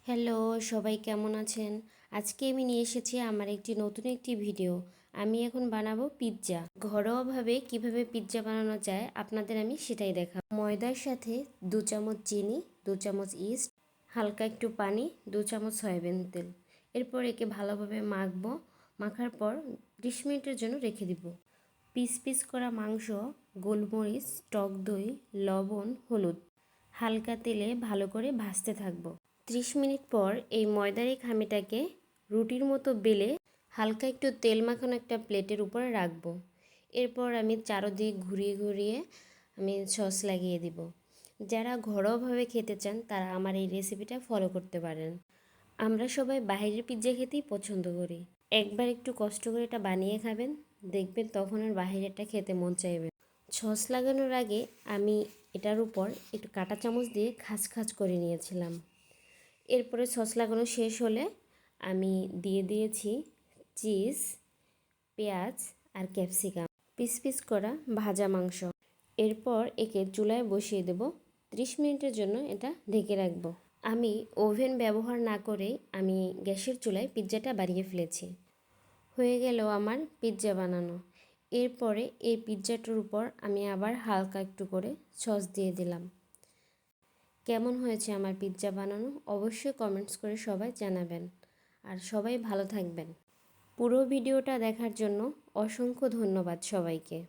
Hello, সবাই কেমন আছেন? আজকে আমি নিয়ে এসেছি আমার নতুন একটি ভিডিও। আমি এখন বানাবো পিৎজা। ঘরোয়াভাবে কিভাবে পিৎজা বানানো যায় আপনাদের আমি সেটাই দেখাবো। ময়দার সাথে 2 চামচ চিনি, 2 চামচ ইস্ট, হালকা একটু পানি, 2 চামচ সয়াবিন তেল। এরপর একে ভালোভাবে মাখবো। মাখার পর 30 মিনিটের জন্য রেখে দিব। পিস পিস করা মাংস, গোলমরিচ, টক দই, লবণ, হলুদ হালকা তেলে ভালো করে ভাজতে থাকবো। 30 মিনিট পর এই ময়দার এই খামিটাকে রুটির মতো বেলে হালকা একটু তেল মাখানো একটা প্লেটের উপরে রাখবো। এরপর আমি চারদিক ঘুরিয়ে ঘুরিয়ে আমি সস লাগিয়ে দিব। যারা ঘরোয়াভাবে খেতে চান তারা আমার এই রেসিপিটা ফলো করতে পারেন। আমরা সবাই বাইরের পিৎজা খেতেই পছন্দ করি। একবার একটু কষ্ট করে এটা বানিয়ে খাবেন, দেখবেন তখন আর বাইরেরটা খেতে মন চাইবে। সস লাগানোর আগে আমি এটার উপর একটু কাঁটা চামচ দিয়ে খাঁজ খাঁজ করে নিয়েছিলাম। এরপরে সস লাগানো শেষ হলে আমি দিয়ে দিয়েছি চিজ, পেঁয়াজ আর ক্যাপসিকাম, পিস পিস করা ভাজা মাংস। এরপর একে চুলায় বসিয়ে দেব। 30 মিনিটের জন্য এটা ঢেকে রাখবো। আমি ওভেন ব্যবহার না করেই আমি গ্যাসের চুলায় পিৎজাটা বানিয়ে ফেলেছি। হয়ে গেল আমার পিৎজা বানানো। এরপরে এই পিৎজাটার উপর আমি আবার হালকা একটু করে সস দিয়ে দিলাম। কেমন হয়েছে আমার পিৎজা বানানো অবশ্যই কমেন্টস করে সবাই জানাবেন। আর সবাই ভালো থাকবেন। পুরো ভিডিওটা দেখার জন্য অসংখ্য ধন্যবাদ সবাইকে।